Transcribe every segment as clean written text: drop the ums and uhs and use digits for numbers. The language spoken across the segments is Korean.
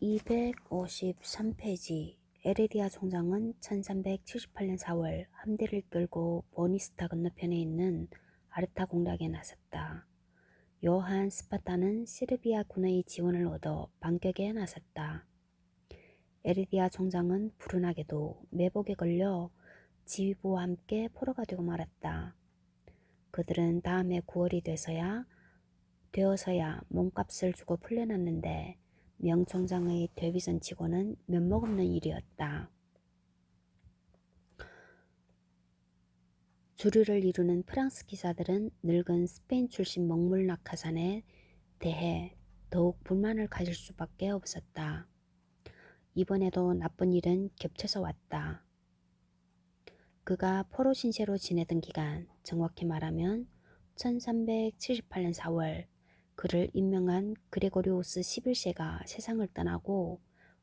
253페이지 에레디아 총장은 1378년 4월 함대를 끌고 보니스타 건너편에 있는 아르타 공략에 나섰다. 요한 스파타는 세르비아 군의 지원을 얻어 반격에 나섰다. 에레디아 총장은 불운하게도 매복에 걸려 지휘부와 함께 포로가 되고 말았다. 그들은 다음해 9월이 되어서야 몸값을 주고 풀려났는데 명 총장의 데뷔전 치고는 면목없는 일이었다. 주류를 이루는 프랑스 기사들은 늙은 스페인 출신 먹물 낙하산에 대해 더욱 불만을 가질 수밖에 없었다. 이번에도 나쁜 일은 겹쳐서 왔다. 그가 포로 신세로 지내던 기간, 정확히 말하면 1378년 4월 그를 임명한 그레고리우스 11세가 세상을 떠나고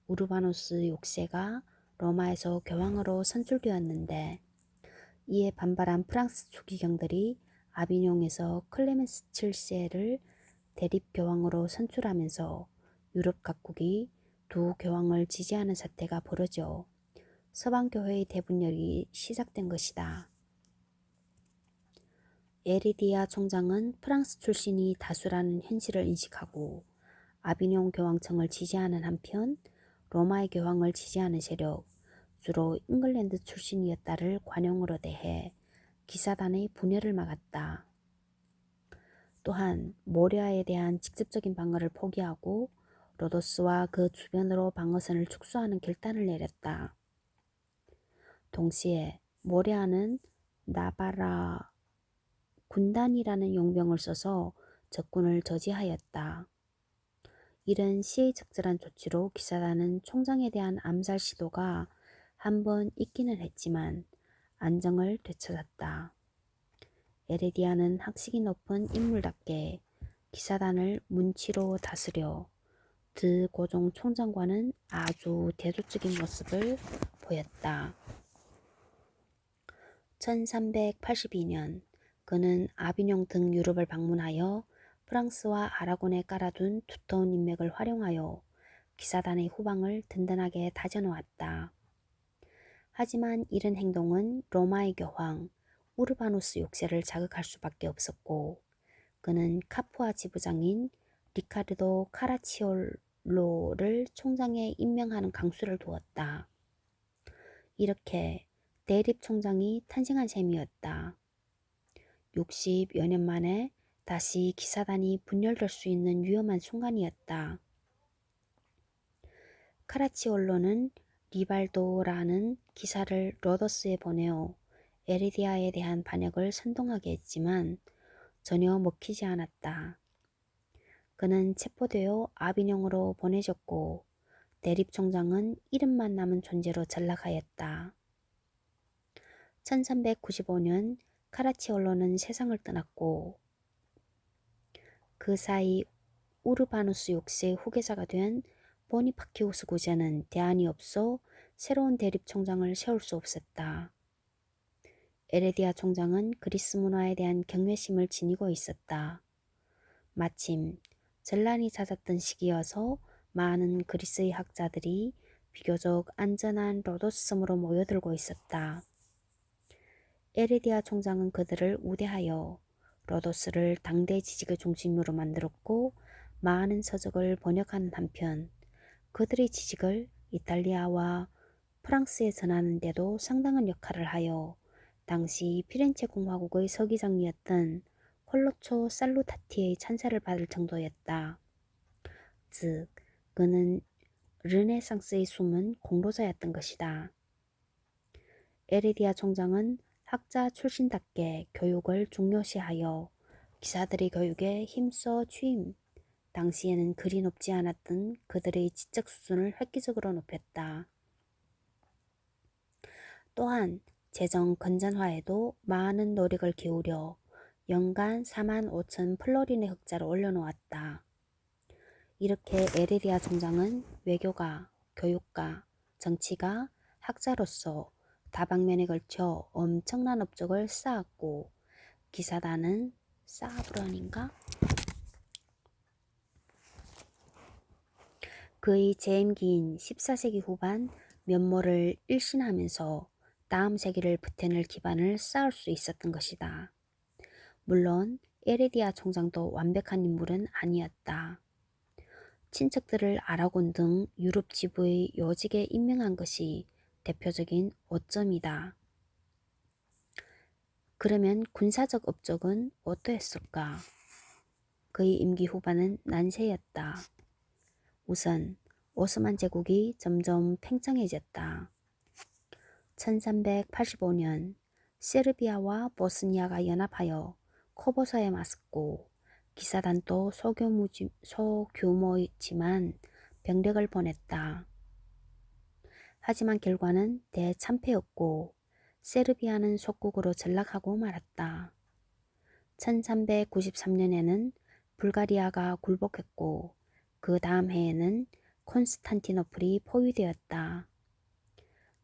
우르바누스 6세가 로마에서 교황으로 선출되었는데, 이에 반발한 프랑스 추기경들이 아비뇽에서 클레멘스 7세를 대립교황으로 선출하면서 유럽 각국이 두 교황을 지지하는 사태가 벌어져 서방교회의 대분열이 시작된 것이다. 에리디아 총장은 프랑스 출신이 다수라는 현실을 인식하고 아비뇽 교황청을 지지하는 한편 로마의 교황을 지지하는 세력, 주로 잉글랜드 출신이었다를 관용으로 대해 기사단의 분열을 막았다. 또한 모리아에 대한 직접적인 방어를 포기하고 로도스와 그 주변으로 방어선을 축소하는 결단을 내렸다. 동시에 모리아는 나바라 군단이라는 용병을 써서 적군을 저지하였다. 이런 시의적절한 조치로 기사단은 총장에 대한 암살 시도가 한 번 있기는 했지만 안정을 되찾았다. 에레디아는 학식이 높은 인물답게 기사단을 문치로 다스려 드고종 총장과는 아주 대조적인 모습을 보였다. 1382년 그는 아비뇽 등 유럽을 방문하여 프랑스와 아라곤에 깔아둔 두터운 인맥을 활용하여 기사단의 후방을 든든하게 다져놓았다. 하지만 이런 행동은 로마의 교황 우르바누스 6세를 자극할 수밖에 없었고, 그는 카푸아 지부장인 리카르도 카라치올로를 총장에 임명하는 강수를 두었다. 이렇게 대립 총장이 탄생한 셈이었다. 60여 년 만에 다시 기사단이 분열될 수 있는 위험한 순간이었다. 카라치올로는 리발도라는 기사를 로도스에 보내어 에리디아에 대한 반역을 선동하게 했지만 전혀 먹히지 않았다. 그는 체포되어 아비뇽으로 보내졌고 대립총장은 이름만 남은 존재로 전락하였다. 1395년 카라치올로는 세상을 떠났고 그 사이 우르바누스 6세 후계자가 된 보니파키우스 구제는 대안이 없어 새로운 대립총장을 세울 수 없었다. 에레디아 총장은 그리스 문화에 대한 경외심을 지니고 있었다. 마침 전란이 잦았던 시기여서 많은 그리스의 학자들이 비교적 안전한 로도스 섬으로 모여들고 있었다. 에레디아 총장은 그들을 우대하여 로도스를 당대 지식의 중심으로 만들었고 많은 서적을 번역하는 한편 그들의 지식을 이탈리아와 프랑스에 전하는 데도 상당한 역할을 하여 당시 피렌체 공화국의 서기장이었던 콜로초 살루타티의 찬사를 받을 정도였다. 즉, 그는 르네상스의 숨은 공로자였던 것이다. 에레디아 총장은 학자 출신답게 교육을 중요시하여 기사들의 교육에 힘써 취임, 당시에는 그리 높지 않았던 그들의 지적 수준을 획기적으로 높였다. 또한 재정 건전화에도 많은 노력을 기울여 연간 4만 5천 플로린의 흑자를 올려놓았다. 이렇게 에레디아 총장은 외교가, 교육가, 정치가, 학자로서 다방면에 걸쳐 엄청난 업적을 쌓았고 기사단은 사브런인가? 그의 재임기인 14세기 후반 면모를 일신하면서 다음 세기를 붙여낼 기반을 쌓을 수 있었던 것이다. 물론 에레디아 총장도 완벽한 인물은 아니었다. 친척들을 아라곤 등 유럽 지부의 요직에 임명한 것이 대표적인 오점이다. 그러면 군사적 업적은 어떠했을까? 그의 임기 후반은 난세였다. 우선 오스만 제국이 점점 팽창해졌다. 1385년 세르비아와 보스니아가 연합하여 코버서에 맞섰고 기사단도 소규모이지만 병력을 보냈다. 하지만 결과는 대참패였고 세르비아는 속국으로 전락하고 말았다. 1393년에는 불가리아가 굴복했고 그 다음 해에는 콘스탄티노플이 포위되었다.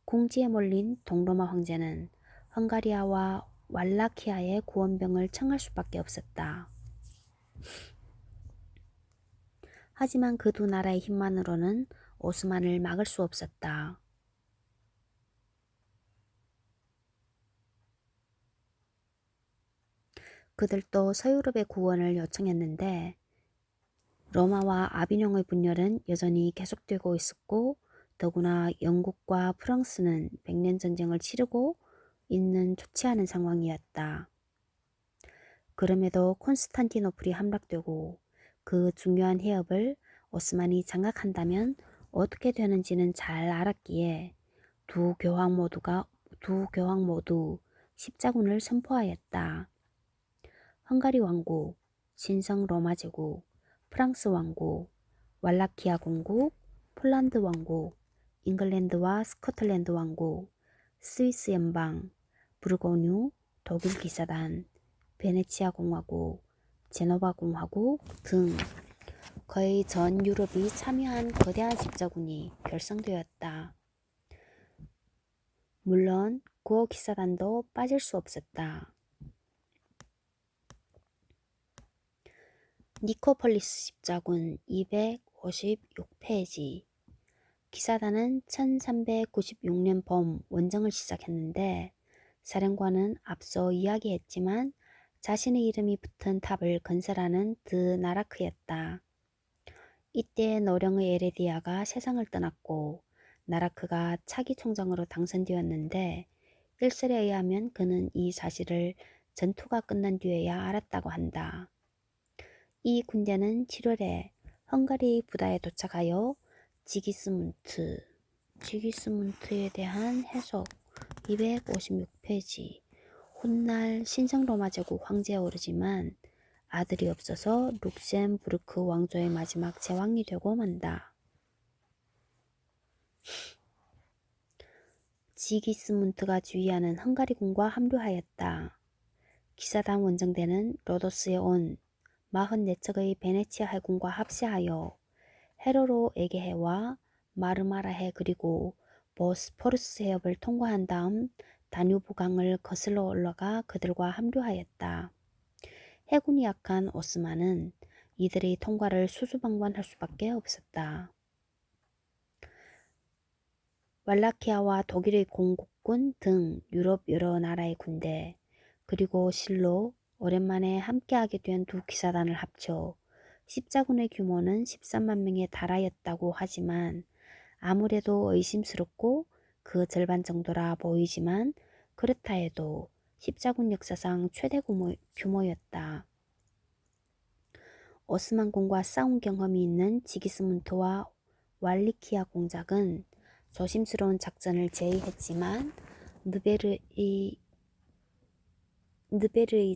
궁지에 몰린 동로마 황제는 헝가리아와 왈라키아의 구원병을 청할 수밖에 없었다. 하지만 그 두 나라의 힘만으로는 오스만을 막을 수 없었다. 그들도 서유럽의 구원을 요청했는데 로마와 아비뇽의 분열은 여전히 계속되고 있었고 더구나 영국과 프랑스는 백년 전쟁을 치르고 있는 좋지 않은 상황이었다. 그럼에도 콘스탄티노플이 함락되고 그 중요한 해협을 오스만이 장악한다면 어떻게 되는지는 잘 알았기에 두 교황 모두 십자군을 선포하였다. 헝가리 왕국, 신성 로마 제국, 프랑스 왕국, 왈라키아 공국, 폴란드 왕국, 잉글랜드와 스코틀랜드 왕국, 스위스 연방, 부르고뉴, 독일 기사단, 베네치아 공화국, 제노바 공화국 등 거의 전 유럽이 참여한 거대한 십자군이 결성되었다. 물론 구어 기사단도 빠질 수 없었다. 니코폴리스 십자군 256페이지. 기사단은 1396년 봄 원정을 시작했는데 사령관은 앞서 이야기했지만 자신의 이름이 붙은 탑을 건설하는 드나라크였다. 이때 노령의 에레디아가 세상을 떠났고 나라크가 차기 총장으로 당선되었는데 일설에 의하면 그는 이 사실을 전투가 끝난 뒤에야 알았다고 한다. 이 군대는 7월에 헝가리 부다에 도착하여 지기스문트에 대한 해석 256페이지. 훗날 신성로마 제국 황제에 오르지만 아들이 없어서 룩셈부르크 왕조의 마지막 제왕이 되고 만다. 지기스문트가 주의하는 헝가리군과 합류하였다. 기사단 원정대는 로도스에 온 44척의 베네치아 해군과 합세하여 헤로로 에게해와 마르마라해 그리고 보스포루스 해협을 통과한 다음 다뉴브 강을 거슬러 올라가 그들과 합류하였다. 해군이 약한 오스만은 이들의 통과를 수수방관할 수밖에 없었다. 왈라키아와 독일의 공국군 등 유럽 여러 나라의 군대 그리고 실로 오랜만에 함께하게 된 두 기사단을 합쳐 십자군의 규모는 13만 명에 달하였다고 하지만 아무래도 의심스럽고 그 절반 정도라 보이지만 그렇다 해도 십자군 역사상 최대 규모였다. 오스만군과 싸운 경험이 있는 지기스문트와 왈리키아 공작은 조심스러운 작전을 제의했지만 느베르의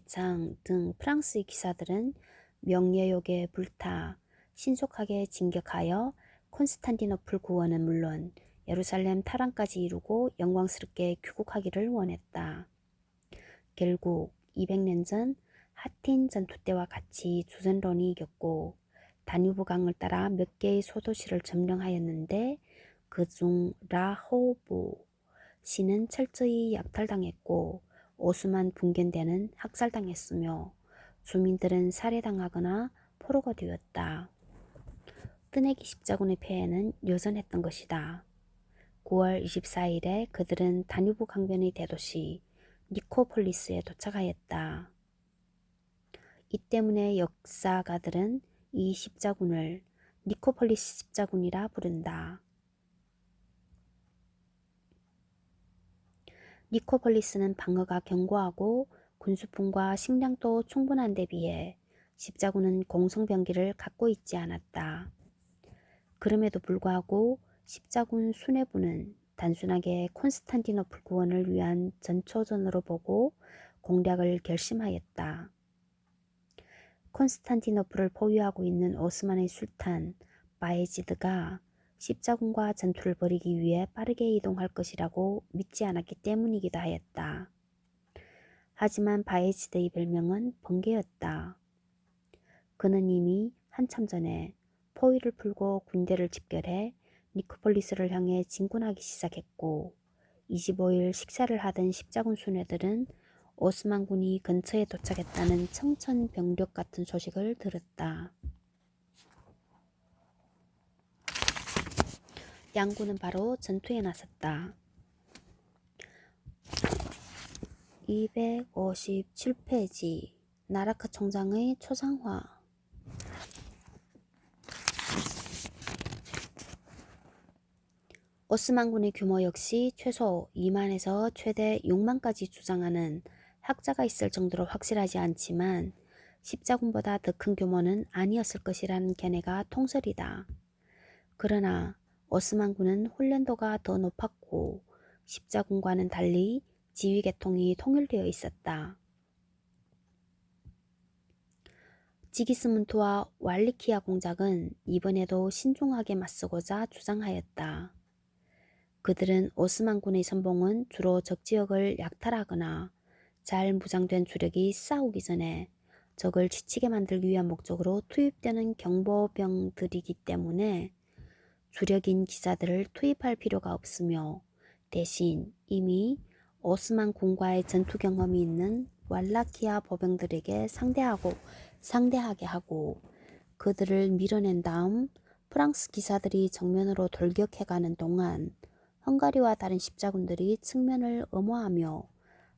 장 등 프랑스의 기사들은 명예욕에 불타 신속하게 진격하여 콘스탄티노플 구원은 물론 예루살렘 탈환까지 이루고 영광스럽게 귀국하기를 원했다. 결국 200년 전 하틴 전투 때와 같이 주전론이 이겼고 다뉴브 강을 따라 몇 개의 소도시를 점령하였는데 그중 라호브 시는 철저히 약탈당했고 오스만 분견대는 학살당했으며 주민들은 살해당하거나 포로가 되었다. 뜨내기 십자군의 폐해는 여전했던 것이다. 9월 24일에 그들은 다뉴브 강변의 대도시 니코폴리스에 도착하였다. 이 때문에 역사가들은 이 십자군을 니코폴리스 십자군이라 부른다. 니코폴리스는 방어가 견고하고 군수품과 식량도 충분한 데 비해 십자군은 공성병기를 갖고 있지 않았다. 그럼에도 불구하고 십자군 수뇌부는 단순하게 콘스탄티노플 구원을 위한 전초전으로 보고 공략을 결심하였다. 콘스탄티노플을 포위하고 있는 오스만의 술탄 바예지드가 십자군과 전투를 벌이기 위해 빠르게 이동할 것이라고 믿지 않았기 때문이기도 하였다. 하지만 바예지드의 별명은 번개였다. 그는 이미 한참 전에 포위를 풀고 군대를 집결해 니코폴리스를 향해 진군하기 시작했고 25일 식사를 하던 십자군 수뇌들은 오스만군이 근처에 도착했다는 청천벽력 같은 소식을 들었다. 양군은 바로 전투에 나섰다. 257페이지 나라카 총장의 초상화. 오스만군의 규모 역시 최소 2만에서 최대 6만까지 주장하는 학자가 있을 정도로 확실하지 않지만 십자군보다 더 큰 규모는 아니었을 것이라는 견해가 통설이다. 그러나 오스만군은 훈련도가 더 높았고 십자군과는 달리 지휘계통이 통일되어 있었다. 지기스문트와 왈리키아 공작은 이번에도 신중하게 맞서고자 주장하였다. 그들은 오스만군의 선봉은 주로 적지역을 약탈하거나 잘 무장된 주력이 싸우기 전에 적을 지치게 만들기 위한 목적으로 투입되는 경보병들이기 때문에 주력인 기사들을 투입할 필요가 없으며 대신 이미 오스만 군과의 전투 경험이 있는 왈라키아 보병들에게 상대하게 하고 그들을 밀어낸 다음 프랑스 기사들이 정면으로 돌격해가는 동안 헝가리와 다른 십자군들이 측면을 엄호하며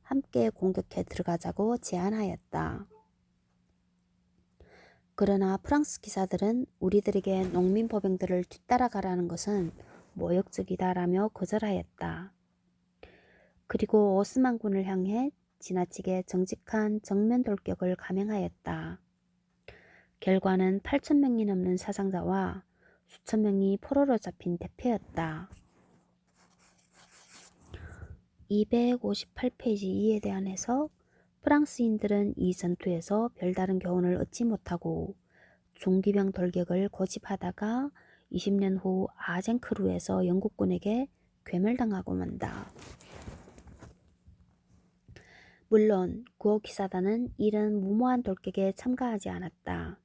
함께 공격해 들어가자고 제안하였다. 그러나 프랑스 기사들은 우리들에게 농민 보병들을 뒤따라가라는 것은 모욕적이다라며 거절하였다. 그리고 오스만군을 향해 지나치게 정직한 정면 돌격을 감행하였다. 결과는 8,000명이 넘는 사상자와 수천 명이 포로로 잡힌 대패였다. 258페이지 2에 대한 해석. 프랑스인들은 이 전투에서 별다른 교훈을 얻지 못하고 종기병 돌격을 고집하다가 20년 후 아젠크루에서 영국군에게 괴멸당하고 만다. 물론 구호기사단은 이런 무모한 돌격에 참가하지 않았다.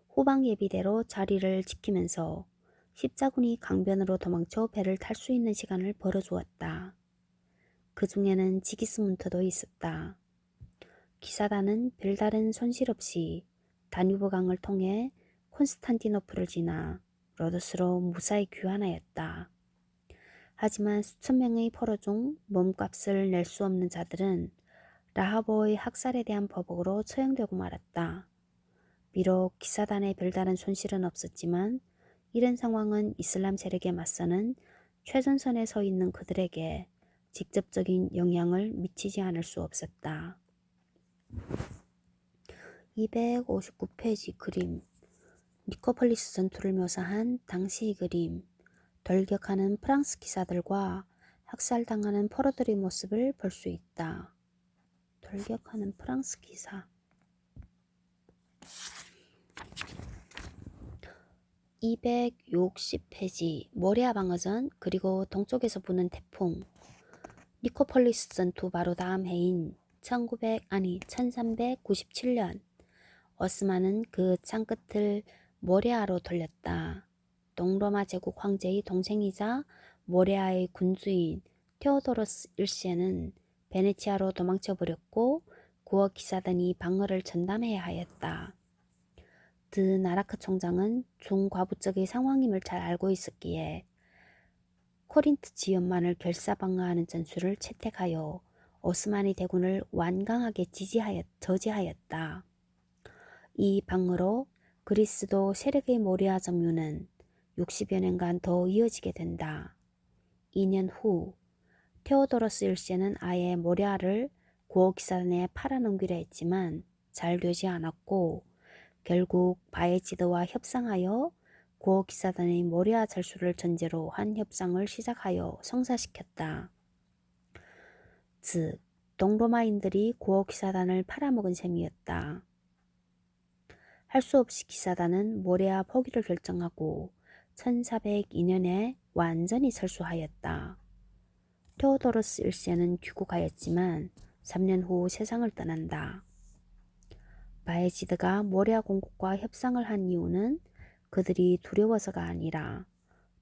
후방 예비대로 자리를 지키면서 십자군이 강변으로 도망쳐 배를 탈 수 있는 시간을 벌어주었다. 그 중에는 지기스문트도 있었다. 기사단은 별다른 손실 없이 다뉴브강을 통해 콘스탄티노플을 지나 로도스로 무사히 귀환하였다. 하지만 수천 명의 포로 중 몸값을 낼 수 없는 자들은 라하보의 학살에 대한 보복으로 처형되고 말았다. 비록 기사단에 별다른 손실은 없었지만 이런 상황은 이슬람 세력에 맞서는 최전선에 서 있는 그들에게 직접적인 영향을 미치지 않을 수 없었다. 259페이지 그림. 니코폴리스 전투를 묘사한 당시의 그림. 돌격하는 프랑스 기사들과 학살당하는 포로들의 모습을 볼 수 있다. 돌격하는 프랑스 기사. 260페이지 모레아 방어전 그리고 동쪽에서 부는 태풍. 니코폴리스 전투 바로 다음 해인 1397년 오스만은 그 창끝을 모레아로 돌렸다. 동로마 제국 황제의 동생이자 모레아의 군주인 테오도로스 1세는 베네치아로 도망쳐 버렸고 구어 기사단이 방어를 전담해야 하였다. 드나라크 총장은 중과부적의 상황임을 잘 알고 있었기에 코린트 지연만을 결사방어하는 전술을 채택하여 오스만의 대군을 완강하게 저지하였다. 이 방어로 그리스도 세력의 모리아 점유는 60여 년간 더 이어지게 된다. 2년 후 테오도러스 1세는 아예 모리아를 고어기사단에 팔아넘기려 했지만 잘 되지 않았고 결국 바에지드와 협상하여 고어기사단의 모리아 철수를 전제로 한 협상을 시작하여 성사시켰다. 즉 동로마인들이 고어기사단을 팔아먹은 셈이었다. 할 수 없이 기사단은 모레아 포기를 결정하고 1402년에 완전히 철수하였다. 테오도러스 1세는 귀국하였지만 3년 후 세상을 떠난다. 바에지드가 모레아 공국과 협상을 한 이유는 그들이 두려워서가 아니라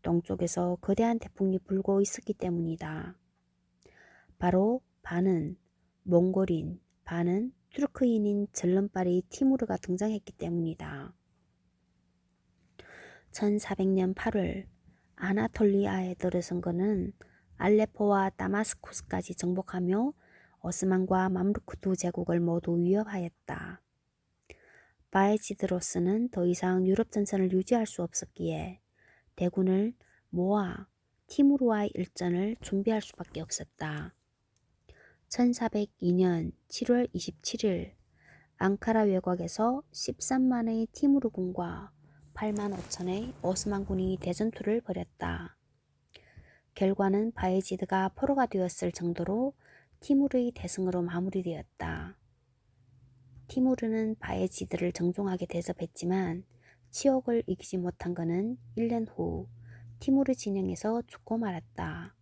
동쪽에서 거대한 태풍이 불고 있었기 때문이다. 바로 반은 몽골인, 반은 투르크인인 절름발이 티무르가 등장했기 때문이다. 1400년 8월 아나톨리아에 들어선 그는 알레포와 다마스쿠스까지 정복하며 오스만과 맘루크 두 제국을 모두 위협하였다. 바에지드로스는 더 이상 유럽 전선을 유지할 수 없었기에 대군을 모아 티무르와의 일전을 준비할 수밖에 없었다. 1402년 7월 27일 앙카라 외곽에서 13만의 티무르군과 8만 5천의 오스만군이 대전투를 벌였다. 결과는 바에지드가 포로가 되었을 정도로 티무르의 대승으로 마무리되었다. 티무르는 바에지드를 정중하게 대접했지만 치욕을 이기지 못한 그는 1년 후 티무르 진영에서 죽고 말았다.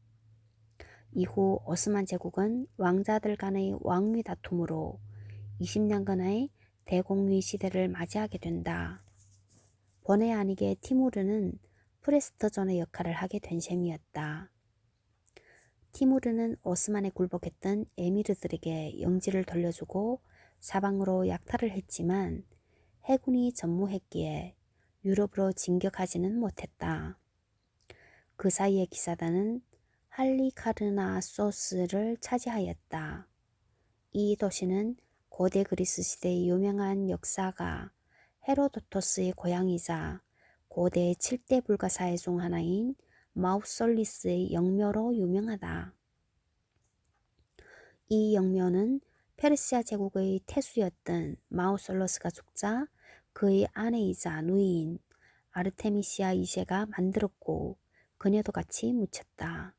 이후 오스만 제국은 왕자들 간의 왕위 다툼으로 20년간의 대공위 시대를 맞이하게 된다. 본의 아니게 티무르는 프레스터존의 역할을 하게 된 셈이었다. 티무르는 오스만에 굴복했던 에미르들에게 영지를 돌려주고 사방으로 약탈을 했지만 해군이 전무했기에 유럽으로 진격하지는 못했다. 그 사이에 기사단은 할리카르나소스를 차지하였다. 이 도시는 고대 그리스 시대의 유명한 역사가 헤로도토스의 고향이자 고대 7대 불가사의 중 하나인 마우솔리스의 영묘로 유명하다. 이 영묘는 페르시아 제국의 태수였던 마우솔러스가 죽자 그의 아내이자 누이인 아르테미시아 2세가 만들었고 그녀도 같이 묻혔다.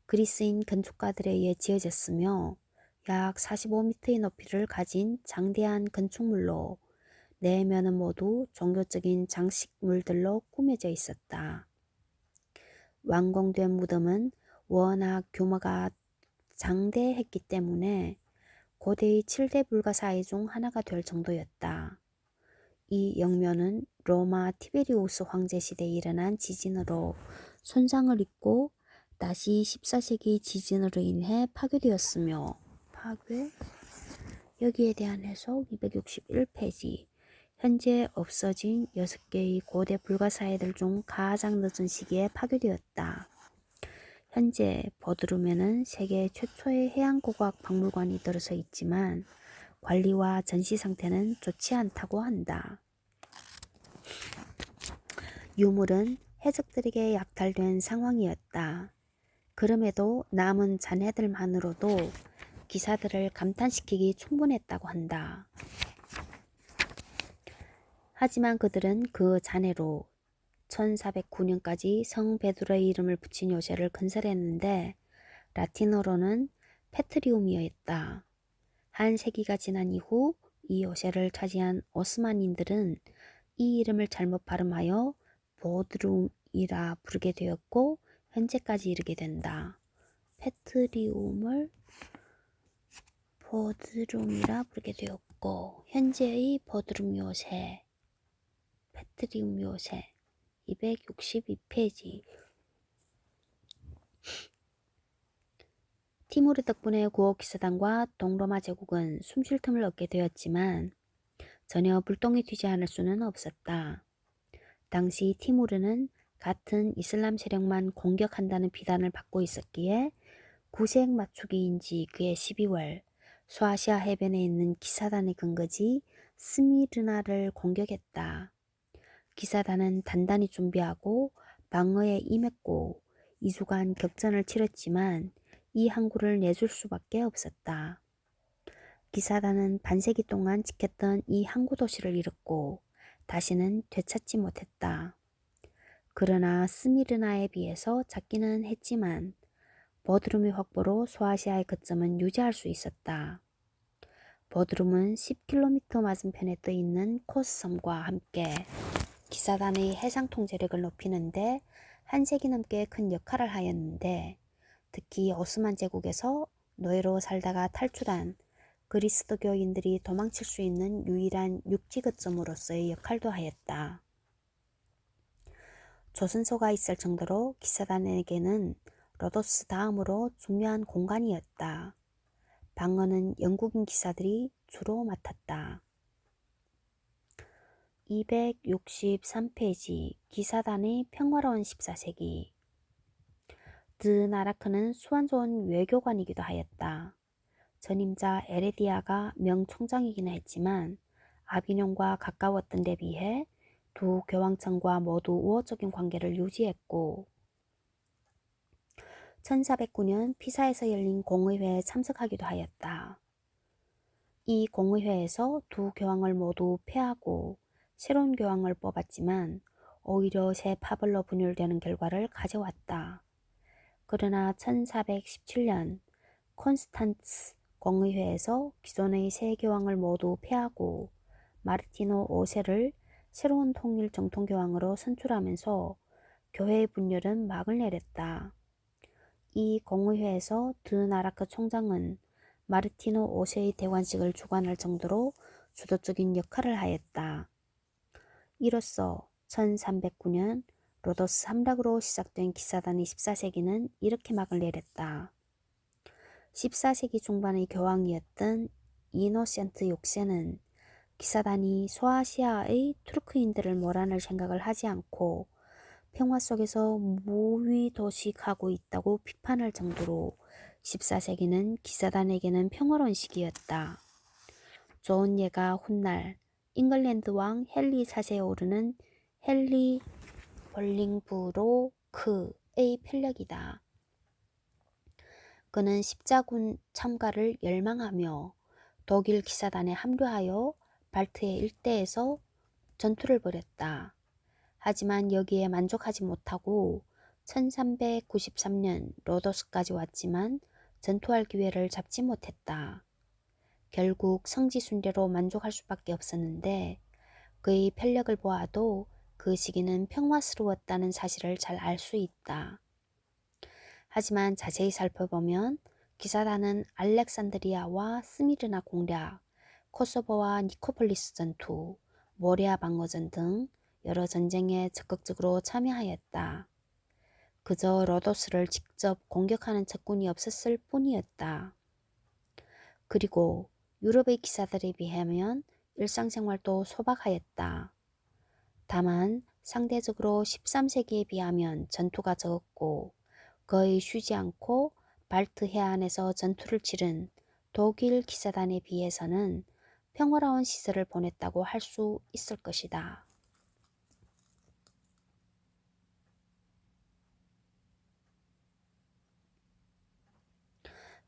그리스인 건축가들에 의해 지어졌으며 약 45m의 높이를 가진 장대한 건축물로 내면은 모두 종교적인 장식물들로 꾸며져 있었다. 완공된 무덤은 워낙 규모가 장대했기 때문에 고대의 7대 불가사의 중 하나가 될 정도였다. 이 영묘는 로마 티베리우스 황제 시대에 일어난 지진으로 손상을 입고 다시 14세기 지진으로 인해 파괴되었으며 여기에 대한 해석 261페이지. 현재 없어진 6개의 고대 불가사의들 중 가장 늦은 시기에 파괴되었다. 현재 버드룸에는 세계 최초의 해양고고학 박물관이 들어서 있지만 관리와 전시 상태는 좋지 않다고 한다. 유물은 해적들에게 약탈된 상황이었다. 그럼에도 남은 잔해들만으로도 기사들을 감탄시키기 충분했다고 한다. 하지만 그들은 그 잔해로 1409년까지 성 베드로의 이름을 붙인 요새를 건설했는데 라틴어로는 페트리움이었다. 한 세기가 지난 이후 이 요새를 차지한 오스만인들은 이 이름을 잘못 발음하여 보드룸이라 부르게 되었고 현재까지 이르게 된다. 페트리움을 보드룸이라 부르게 되었고 현재의 보드룸 요새, 페트리움 요새 262페이지. 티무르 덕분에 고어기사단과 동로마 제국은 숨쉴 틈을 얻게 되었지만 전혀 불똥이 튀지 않을 수는 없었다. 당시 티무르는 같은 이슬람 세력만 공격한다는 비난을 받고 있었기에 구색 맞추기인지 그해 12월 소아시아 해변에 있는 기사단의 근거지 스미르나를 공격했다. 기사단은 단단히 준비하고 방어에 임했고 2주간 격전을 치렀지만 이 항구를 내줄 수밖에 없었다. 기사단은 반세기 동안 지켰던 이 항구 도시를 잃었고 다시는 되찾지 못했다. 그러나 스미르나에 비해서 작기는 했지만 버드룸의 확보로 소아시아의 거점은 유지할 수 있었다. 버드룸은 10km 맞은편에 떠 있는 코스섬과 함께 기사단의 해상 통제력을 높이는데 한 세기 넘게 큰 역할을 하였는데 특히 오스만 제국에서 노예로 살다가 탈출한 그리스도교인들이 도망칠 수 있는 유일한 육지 거점으로서의 역할도 하였다. 조선소가 있을 정도로 기사단에게는 로도스 다음으로 중요한 공간이었다. 방어는 영국인 기사들이 주로 맡았다. 263페이지 기사단의 평화로운 14세기 드나라크는 수완 좋은 외교관이기도 하였다. 전임자 에레디아가 명총장이기는 했지만 아비뇽과 가까웠던 데 비해 두 교황청과 모두 우호적인 관계를 유지했고 1409년 피사에서 열린 공의회에 참석하기도 하였다. 이 공의회에서 두 교황을 모두 폐하고 새로운 교황을 뽑았지만 오히려 새 파벌로 분열되는 결과를 가져왔다. 그러나 1417년 콘스탄츠 공의회에서 기존의 세 교황을 모두 폐하고 마르티노 5세를 새로운 통일 정통교황으로 선출하면서 교회의 분열은 막을 내렸다. 이 공의회에서 드나라크 총장은 마르티노 5세의 대관식을 주관할 정도로 주도적인 역할을 하였다. 이로써 1309년 로도스 함락으로 시작된 기사단의 14세기는 이렇게 막을 내렸다. 14세기 중반의 교황이었던 이노센트 6세는 기사단이 소아시아의 투르크인들을 몰아낼 생각을 하지 않고 평화 속에서 무위도식하고 있다고 비판할 정도로 14세기는 기사단에게는 평화로운 시기였다. 좋은 예가 훗날 잉글랜드 왕 헨리 4세에 오르는 헨리 볼링브로크의 편력이다. 그는 십자군 참가를 열망하며 독일 기사단에 합류하여 발트해 일대에서 전투를 벌였다. 하지만 여기에 만족하지 못하고 1393년 로도스까지 왔지만 전투할 기회를 잡지 못했다. 결국 성지순례로 만족할 수밖에 없었는데 그의 편력을 보아도 그 시기는 평화스러웠다는 사실을 잘 알 수 있다. 하지만 자세히 살펴보면 기사단은 알렉산드리아와 스미르나 공략, 코소보와 니코폴리스 전투, 모리아 방어전 등 여러 전쟁에 적극적으로 참여하였다. 그저 로도스를 직접 공격하는 적군이 없었을 뿐이었다. 그리고 유럽의 기사들에 비하면 일상생활도 소박하였다. 다만 상대적으로 13세기에 비하면 전투가 적었고 거의 쉬지 않고 발트 해안에서 전투를 치른 독일 기사단에 비해서는 평화로운 시절을 보냈다고 할 수 있을 것이다.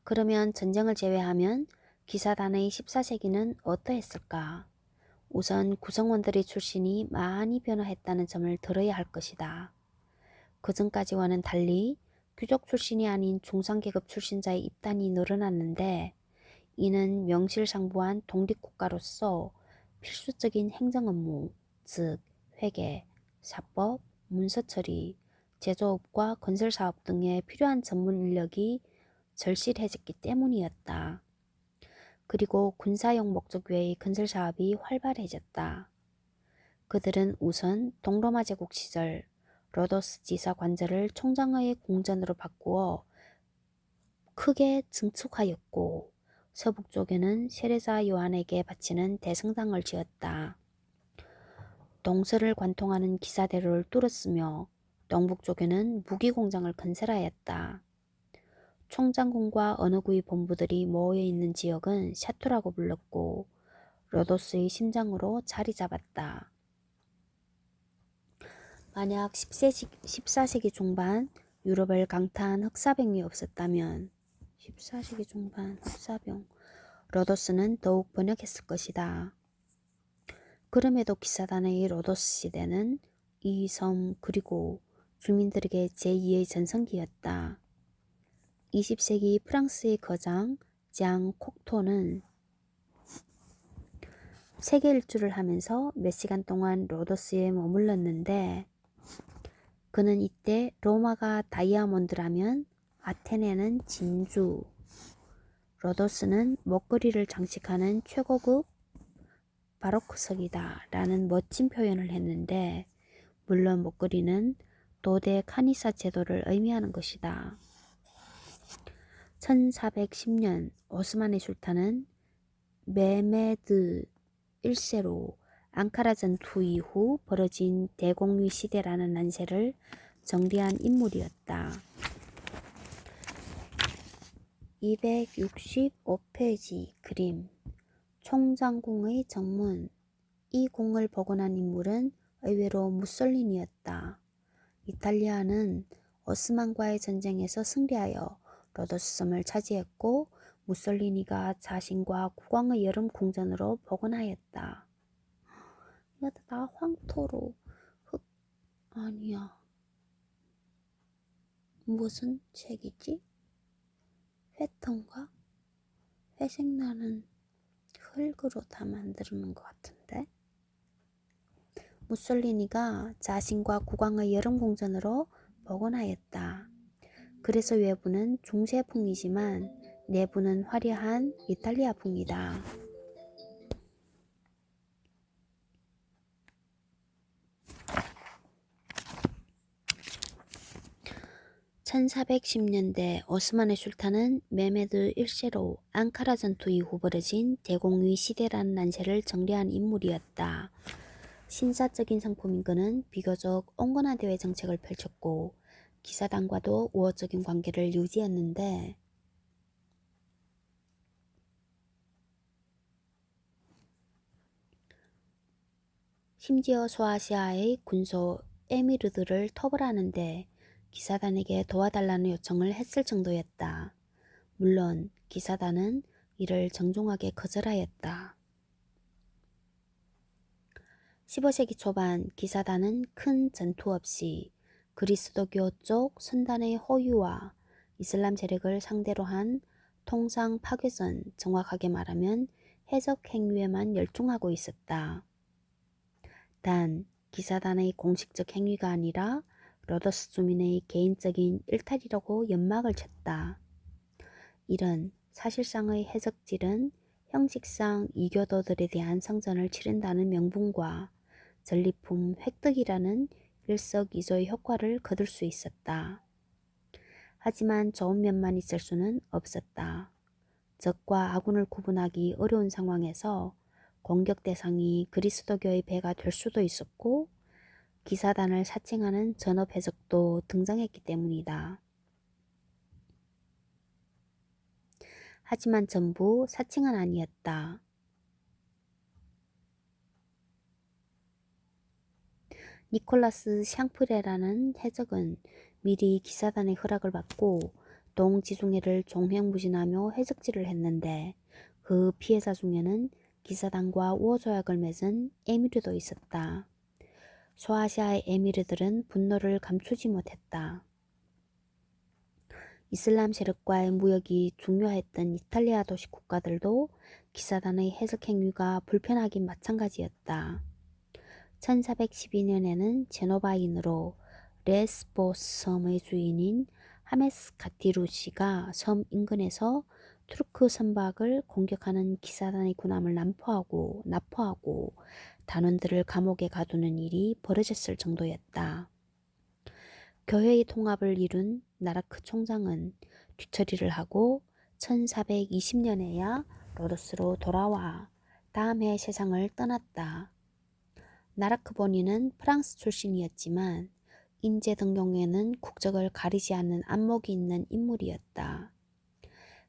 그러면 전쟁을 제외하면 기사단의 14세기는 어떠했을까? 우선 구성원들의 출신이 많이 변화했다는 점을 들어야 할 것이다. 그전까지와는 달리 귀족 출신이 아닌 중상계급 출신자의 입단이 늘어났는데 이는 명실상부한 독립국가로서 필수적인 행정업무, 즉 회계, 사법, 문서처리, 제조업과 건설사업 등에 필요한 전문 인력이 절실해졌기 때문이었다. 그리고 군사용 목적 외의 건설사업이 활발해졌다. 그들은 우선 동로마 제국 시절 로도스 지사 관절을 총장의 궁전으로 바꾸어 크게 증축하였고 서북쪽에는 세례자 요한에게 바치는 대성당을 지었다. 동서를 관통하는 기사대로를 뚫었으며 동북쪽에는 무기공장을 건설하였다. 총장군과 어느 구의 본부들이 모여있는 지역은 샤투라고 불렀고 로도스의 심장으로 자리 잡았다. 만약 14세기 중반 유럽을 강타한 흑사병이 없었다면 14세기 중반 흑사병 로도스는 더욱 번역했을 것이다. 그럼에도 기사단의 로도스 시대는 이 섬 그리고 주민들에게 제2의 전성기였다. 20세기 프랑스의 거장 장 콕토는 세계 일주를 하면서 몇 시간 동안 로도스에 머물렀는데 그는 이때 로마가 다이아몬드라면 아테네는 진주, 로도스는 먹거리를 장식하는 최고급 바로크석이다 라는 멋진 표현을 했는데 물론 먹거리는 도데 카니사 제도를 의미하는 것이다. 1410년 오스만의 술탄은 메메드 1세로 앙카라 전투 이후 벌어진 대공위 시대라는 난세를 정리한 인물이었다. 265페이지 그림 총장궁의 정문. 이 궁을 복원한 인물은 의외로 무솔리니였다. 이탈리아는 오스만과의 전쟁에서 승리하여 로도스 섬을 차지했고 무솔리니가 자신과 국왕의 여름 궁전으로 복원하였다. 이거 다 황토로 아니야. 무슨 색이지? 회톤과 회색 나는 흙으로 다 만드는 것 같은데. 무솔리니가 자신과 국왕의 여름 궁전으로 복원하였다. 그래서 외부는 중세풍이지만 내부는 화려한 이탈리아풍이다. 1410년대 오스만의 술탄은 메메드 1세로 앙카라 전투 이후 벌어진 대공위 시대라는 난세를 정리한 인물이었다. 신사적인 상품인 그는 비교적 온건한 대외 정책을 펼쳤고 기사단과도 우호적인 관계를 유지했는데 심지어 소아시아의 군소 에미르들을 토벌하는데 기사단에게 도와달라는 요청을 했을 정도였다. 물론 기사단은 이를 정중하게 거절하였다. 15세기 초반 기사단은 큰 전투 없이 그리스도교 쪽 선단의 호유와 이슬람 세력을 상대로 한 통상 파괴전, 정확하게 말하면 해적 행위에만 열중하고 있었다. 단 기사단의 공식적 행위가 아니라 로도스 주민의 개인적인 일탈이라고 연막을 쳤다. 이런 사실상의 해적질은 형식상 이교도들에 대한 성전을 치른다는 명분과 전리품 획득이라는 일석이조의 효과를 거둘 수 있었다. 하지만 좋은 면만 있을 수는 없었다. 적과 아군을 구분하기 어려운 상황에서 공격 대상이 그리스도교의 배가 될 수도 있었고 기사단을 사칭하는 전업 해적도 등장했기 때문이다. 하지만 전부 사칭은 아니었다. 니콜라스 샹프레라는 해적은 미리 기사단의 허락을 받고 동지중해를 종횡무진하며 해적질을 했는데 그 피해자 중에는 기사단과 우호조약을 맺은 에미르도 있었다. 소아시아의 에미르들은 분노를 감추지 못했다. 이슬람 세력과의 무역이 중요했던 이탈리아 도시 국가들도 기사단의 해적 행위가 불편하긴 마찬가지였다. 1412년에는 제노바인으로 레스보스 섬의 주인인 하메스 카티루시가 섬 인근에서 투르크 선박을 공격하는 기사단의 군함을 납포하고 단원들을 감옥에 가두는 일이 벌어졌을 정도였다. 교회의 통합을 이룬 나라크 총장은 뒤처리를 하고 1420년에야 로도스로 돌아와 다음 해 세상을 떠났다. 나라크보니는 프랑스 출신이었지만 인재 등용에는 국적을 가리지 않는 안목이 있는 인물이었다.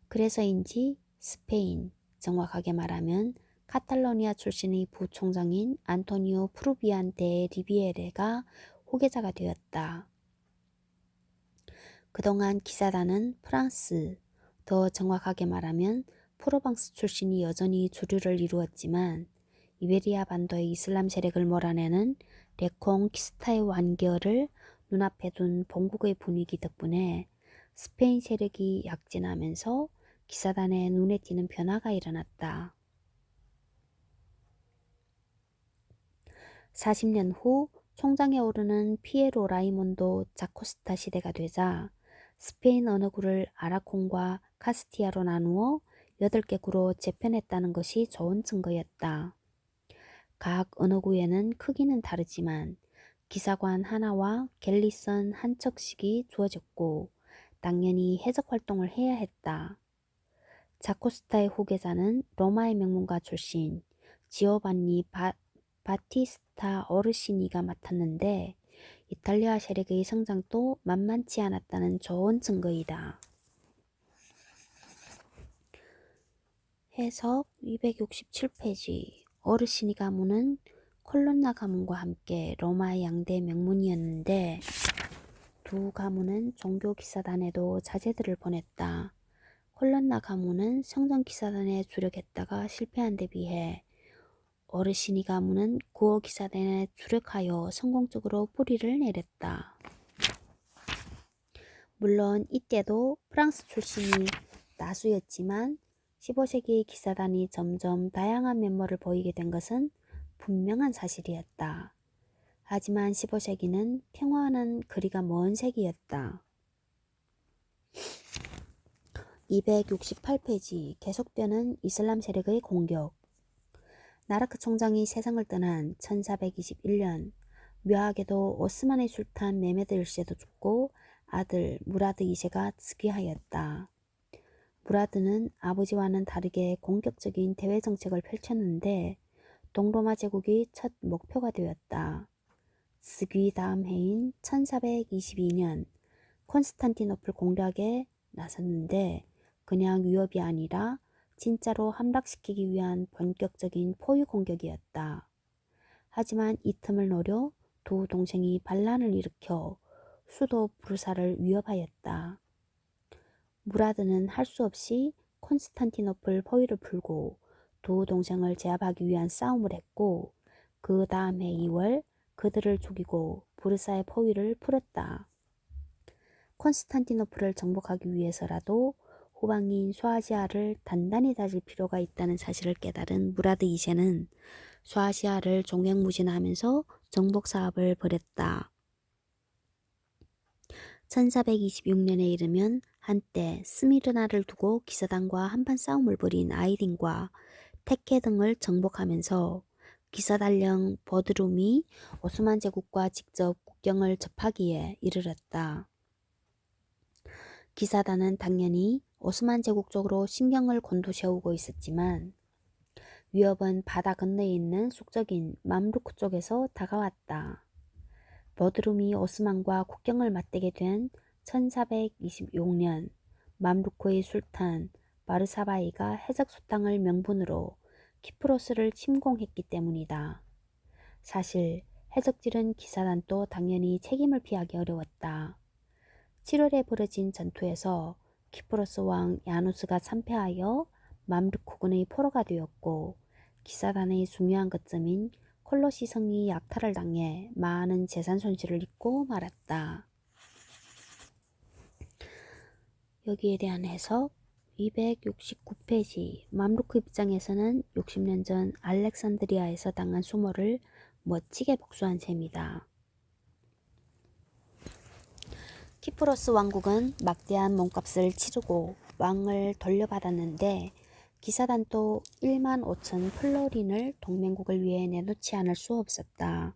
그래서인지 스페인, 정확하게 말하면 카탈로니아 출신의 부총장인 안토니오 프루비안 데 리비에레가 후계자가 되었다. 그동안 기사단은 프랑스, 더 정확하게 말하면 프로방스 출신이 여전히 주류를 이루었지만 이베리아 반도의 이슬람 세력을 몰아내는 레콩키스타의 완결을 눈앞에 둔 본국의 분위기 덕분에 스페인 세력이 약진하면서 기사단의 눈에 띄는 변화가 일어났다. 40년 후 총장에 오르는 피에로 라이몬도 자코스타 시대가 되자 스페인 어느 구를 아라콘과 카스티아로 나누어 8개 구로 재편했다는 것이 좋은 증거였다. 각 어느 구에는 크기는 다르지만 기사관 하나와 갤리선 한 척씩이 주어졌고 당연히 해적 활동을 해야 했다. 자코스타의 후계자는 로마의 명문가 출신 지오반니 바티스타 어르시니가 맡았는데 이탈리아 세력의 성장도 만만치 않았다는 좋은 증거이다. 해석 267페이지. 어르시니 가문은 콜론나 가문과 함께 로마의 양대 명문이었는데 두 가문은 종교 기사단에도 자제들을 보냈다. 콜론나 가문은 성전 기사단에 주력했다가 실패한 데 비해 어르시니 가문은 구어 기사단에 주력하여 성공적으로 뿌리를 내렸다. 물론 이때도 프랑스 출신이 다수였지만 15세기의 기사단이 점점 다양한 면모를 보이게 된 것은 분명한 사실이었다. 하지만 15세기는 평화와는 거리가 먼 세기였다. 268페이지. 계속되는 이슬람 세력의 공격. 나라크 총장이 세상을 떠난 1421년 묘하게도 오스만의 술탄 메메드 1세도 죽고 아들 무라드 2세가 즉위하였다. 무라드는 아버지와는 다르게 공격적인 대외 정책을 펼쳤는데 동로마 제국이 첫 목표가 되었다. 즉위 다음 해인 1422년 콘스탄티노플 공략에 나섰는데 그냥 위협이 아니라 진짜로 함락시키기 위한 본격적인 포위 공격이었다. 하지만 이 틈을 노려 두 동생이 반란을 일으켜 수도 부르사를 위협하였다. 무라드는 할 수 없이 콘스탄티노플 포위를 풀고 두 동생을 제압하기 위한 싸움을 했고 그 다음 해 2월 그들을 죽이고 부르사의 포위를 풀었다. 콘스탄티노플을 정복하기 위해서라도 후방인 소아시아를 단단히 다질 필요가 있다는 사실을 깨달은 무라드 2세는 소아시아를 종횡무진하면서 정복 사업을 벌였다. 1426년에 이르면 한때 스미르나를 두고 기사단과 한판 싸움을 벌인 아이린과 테케 등을 정복하면서 기사단령 버드룸이 오스만 제국과 직접 국경을 접하기에 이르렀다. 기사단은 당연히 오스만 제국 쪽으로 신경을 곤두세우고 있었지만 위협은 바다 건너에 있는 숙적인 맘루크 쪽에서 다가왔다. 버드룸이 오스만과 국경을 맞대게 된 1426년 맘루크의 술탄 바르사바이가 해적 수탕을 명분으로 키프로스를 침공했기 때문이다. 사실 해적질은 기사단도 당연히 책임을 피하기 어려웠다. 7월에 벌어진 전투에서 키프로스 왕 야누스가 참패하여 맘루크군의 포로가 되었고 기사단의 중요한 거점인 콜로시 성이 약탈을 당해 많은 재산 손실을 입고 말았다. 여기에 대한 해석 269페이지. 맘루크 입장에서는 60년 전 알렉산드리아에서 당한 수모를 멋지게 복수한 셈이다. 키프로스 왕국은 막대한 몸값을 치르고 왕을 돌려받았는데 기사단도 1만 5천 플로린을 동맹국을 위해 내놓지 않을 수 없었다.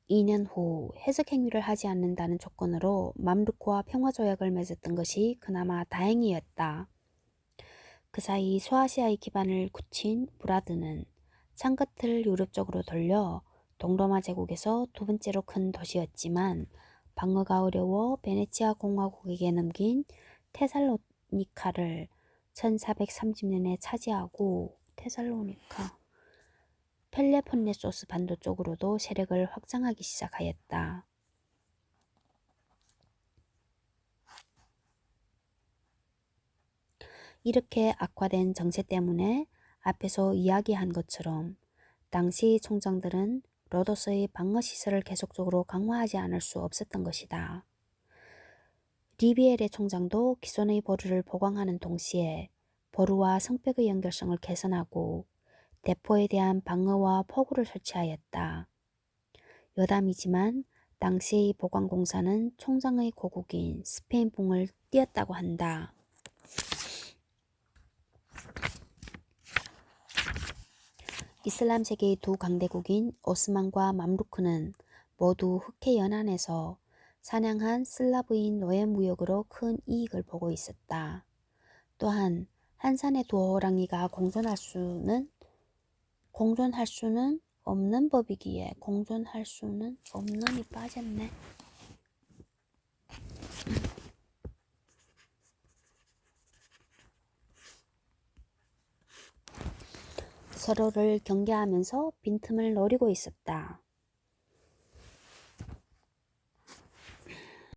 2년 후 해석 행위를 하지 않는다는 조건으로 맘루크와 평화조약을 맺었던 것이 그나마 다행이었다. 그 사이 소아시아의 기반을 굳힌 무라드는 창끝을 유럽 쪽으로 돌려 동로마 제국에서 두 번째로 큰 도시였지만 방어가 어려워 베네치아 공화국에게 넘긴 테살로니카를 1430년에 차지하고 펠레폰네소스 반도 쪽으로도 세력을 확장하기 시작하였다. 이렇게 악화된 정세 때문에 앞에서 이야기한 것처럼 당시 총장들은 로도스의 방어시설을 계속적으로 강화하지 않을 수 없었던 것이다. 리비엘의 총장도 기존의 보루를 보강하는 동시에 보루와 성벽의 연결성을 개선하고 대포에 대한 방어와 포구를 설치하였다. 여담이지만 당시의 보강공사는 총장의 고국인 스페인풍을 띄었다고 한다. 이슬람 세계의 두 강대국인 오스만과 맘루크는 모두 흑해 연안에서 사냥한 슬라브인 노예 무역으로 큰 이익을 보고 있었다. 또한 한 산의 두 호랑이가 공존할 수는 없는 법이기에 공존할 수는 없는이 빠졌네. 서로를 경계하면서 빈틈을 노리고 있었다.